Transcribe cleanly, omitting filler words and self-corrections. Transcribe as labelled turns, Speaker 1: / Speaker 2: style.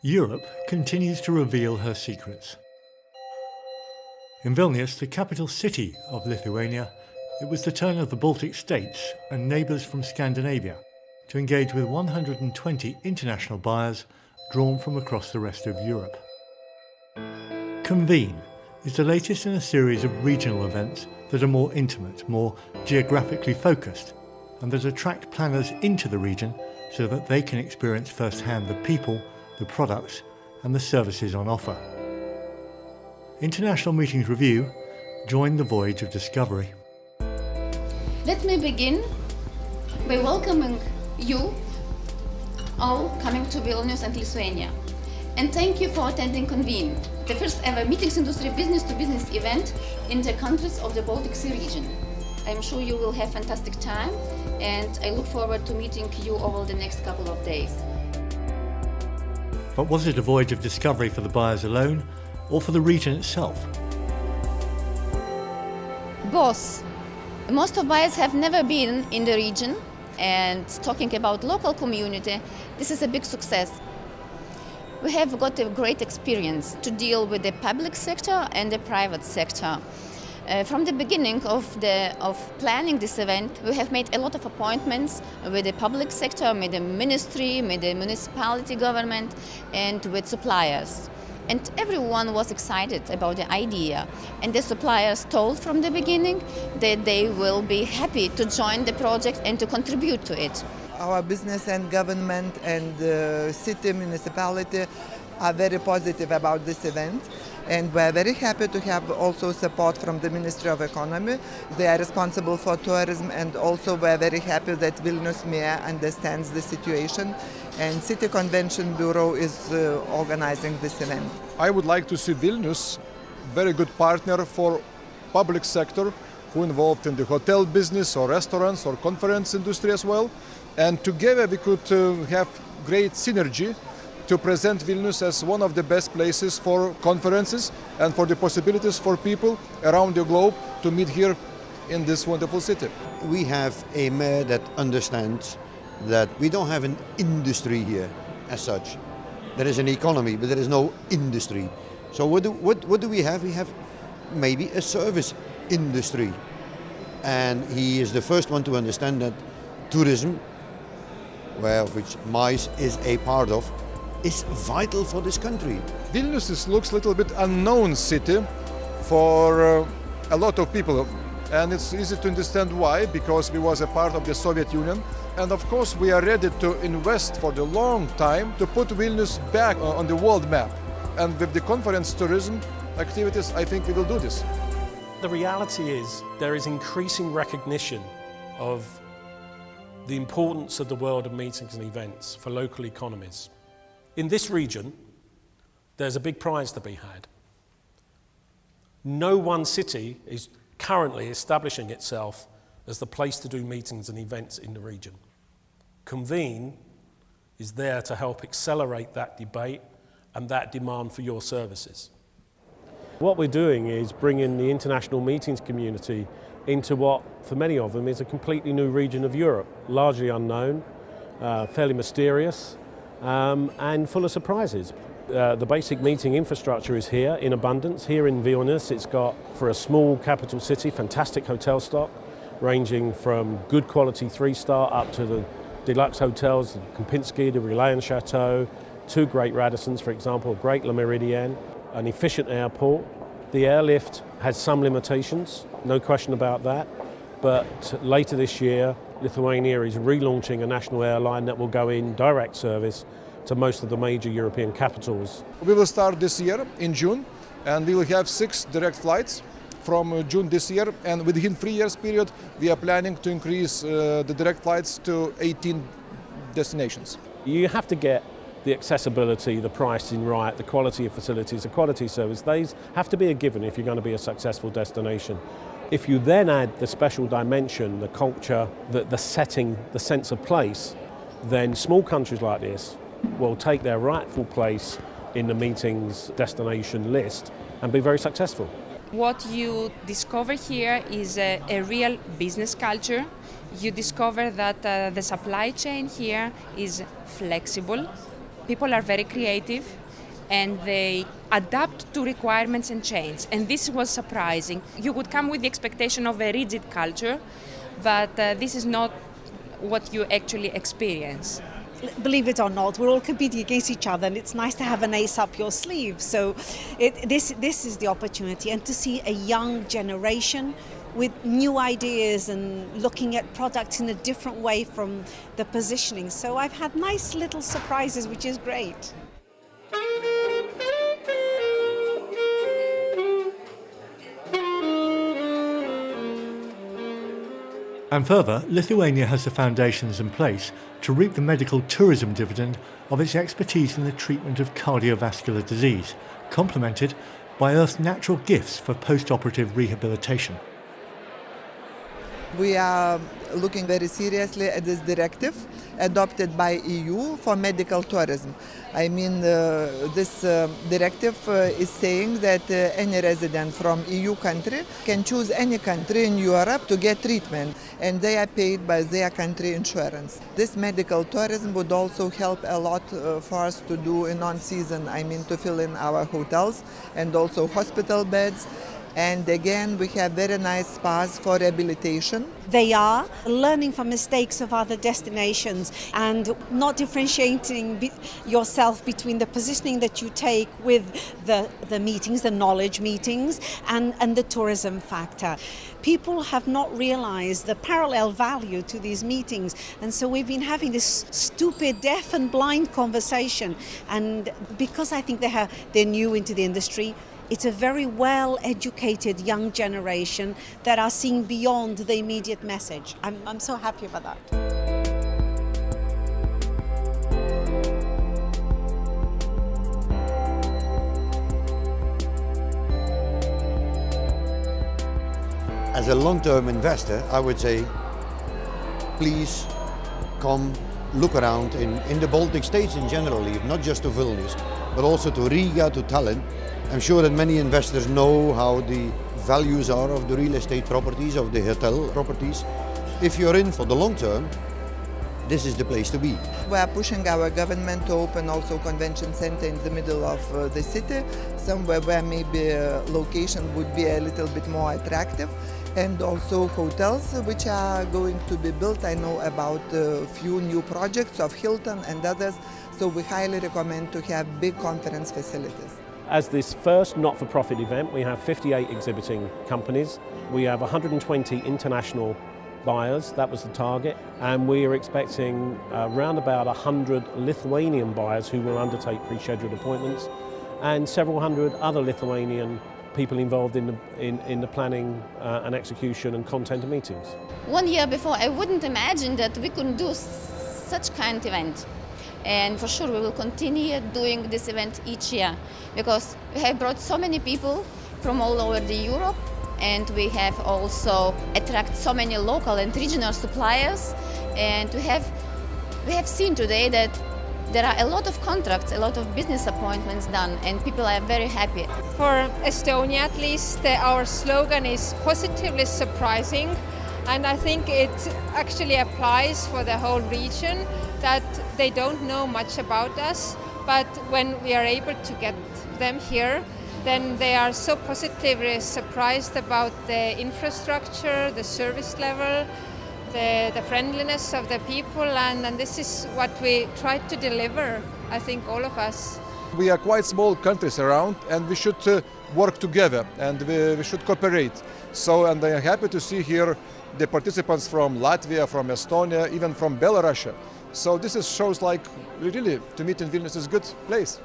Speaker 1: Europe continues to reveal her secrets. In Vilnius, the capital city of Lithuania, it was the turn of the Baltic states and neighbours from Scandinavia to engage with 120 international buyers drawn from across the rest of Europe. Convene is the latest in a series of regional events that are more intimate, more geographically focused, and that attract planners into the region so that they can experience firsthand the people, the products and the services on offer. International Meetings Review joined the voyage of discovery.
Speaker 2: Let me begin by welcoming you all coming to Vilnius and Lithuania. And thank you for attending Convene, the first ever meetings industry business-to-business event in the countries of the Baltic region. I'm sure you will have fantastic time, and I look forward to meeting you over the next couple of days.
Speaker 1: But was it a voyage of discovery for the buyers alone, or for the region itself?
Speaker 2: Both. Most of buyers have never been in the region, and talking about local community, this is a big success. We have got a great experience to deal with the public sector and the private sector. From the beginning of planning this event, we have made a lot of appointments with the public sector, with the ministry, with the municipality government, and with suppliers. And everyone was excited about the idea. And the suppliers told from the beginning that they will be happy to join the project and to contribute to it.
Speaker 3: Our business and government and city municipality are very positive about this event, and we are very happy to have also support from the Ministry of Economy. They are responsible for tourism, and also we are very happy that Vilnius Mayor understands the situation, and City Convention Bureau is organizing this event.
Speaker 4: I would like to see Vilnius very good partner for public sector who involved in the hotel business or restaurants or conference industry as well, and together we could have great synergy to present Vilnius as one of the best places for conferences and for the possibilities for people around the globe to meet here in this wonderful city.
Speaker 5: We have a mayor that understands that we don't have an industry here as such. There is an economy, but there is no industry. So what do we have? We have maybe a service industry. And he is the first one to understand that tourism, which MICE is a part of, is vital for this country.
Speaker 4: Vilnius looks a little bit unknown city for a lot of people, and it's easy to understand why, because we was a part of the Soviet Union, and of course we are ready to invest for the long time to put Vilnius back on the world map. And with the conference tourism activities, I think we will do this.
Speaker 6: The reality is there is increasing recognition of the importance of the world of meetings and events for local economies. In this region, there's a big prize to be had. No one city is currently establishing itself as the place to do meetings and events in the region. Convene is there to help accelerate that debate and that demand for your services. What we're doing is bringing the international meetings community into what, for many of them, is a completely new region of Europe, largely unknown, fairly mysterious, and full of surprises. The basic meeting infrastructure is here in abundance. Here in Vilnius, it's got, for a small capital city, fantastic hotel stock, ranging from good quality 3-star up to the deluxe hotels, the Kempinski, the Relayan Chateau, 2 great Radissons, for example, a great Le Méridien, an efficient airport. The airlift has some limitations, no question about that, but later this year, Lithuania is relaunching a national airline that will go in direct service to most of the major European capitals.
Speaker 4: We will start this year in June, and we will have 6 direct flights from June this year, and within 3 years period we are planning to increase the direct flights to 18 destinations.
Speaker 6: You have to get the accessibility, the pricing right, the quality of facilities, the quality service. These have to be a given if you're going to be a successful destination. If you then add the special dimension, the culture, the setting, the sense of place, then small countries like this will take their rightful place in the meetings destination list and be very successful.
Speaker 7: What you discover here is a real business culture. You discover that the supply chain here is flexible, People are very creative and they adapt to requirements and change. And this was surprising. You would come with the expectation of a rigid culture, but this is not what you actually experience.
Speaker 8: Believe it or not, we're all competing against each other, and it's nice to have an ace up your sleeve. So this is the opportunity, and to see a young generation with new ideas and looking at products in a different way from the positioning. So I've had nice little surprises, which is great.
Speaker 1: And further, Lithuania has the foundations in place to reap the medical tourism dividend of its expertise in the treatment of cardiovascular disease, complemented by Earth's natural gifts for post-operative rehabilitation.
Speaker 3: We are looking very seriously at this directive adopted by EU for medical tourism. I mean, this directive is saying that any resident from EU country can choose any country in Europe to get treatment, and they are paid by their country insurance. This medical tourism would also help a lot for us to do in on-season, I mean to fill in our hotels and also hospital beds. And again, we have very nice spas for rehabilitation.
Speaker 8: They are learning from mistakes of other destinations and not differentiating yourself between the positioning that you take with the meetings, the knowledge meetings, and the tourism factor. People have not realized the parallel value to these meetings, and so we've been having this stupid deaf and blind conversation. And because I think they're new into the industry, it's a very well-educated young generation that are seeing beyond the immediate message. I'm so happy about that.
Speaker 5: As a long-term investor, I would say, please come look around in the Baltic states in general, not just to Vilnius, but also to Riga, to Tallinn. I'm sure that many investors know how the values are of the real estate properties, of the hotel properties. If you're in for the long term, this is the place to be.
Speaker 3: We are pushing our government to open also convention center in the middle of the city, somewhere where maybe location would be a little bit more attractive, and also hotels which are going to be built. I know about a few new projects of Hilton and others, so we highly recommend to have big conference facilities.
Speaker 6: As this first not-for-profit event, we have 58 exhibiting companies. We have 120 international buyers, that was the target, and we are expecting around about 100 Lithuanian buyers who will undertake pre-scheduled appointments, and several hundred other Lithuanian people involved in the planning and execution and content of meetings.
Speaker 2: 1 year before, I wouldn't imagine that we could do such kind of event. And for sure we will continue doing this event each year, because we have brought so many people from all over Europe, and we have also attracted so many local and regional suppliers, and we have seen today that there are a lot of contracts, a lot of business appointments done, and people are very happy.
Speaker 9: For Estonia at least, our slogan is positively surprising, and I think it actually applies for the whole region, that they don't know much about us, but when we are able to get them here, then they are so positively surprised about the infrastructure, the service level, the friendliness of the people, and this is what we try to deliver, I think, all of us.
Speaker 4: We are quite small countries around, and we should work together, and we should cooperate. So, and I am happy to see here the participants from Latvia, from Estonia, even from Belarus. So this shows like really to meet in Vilnius is a good place.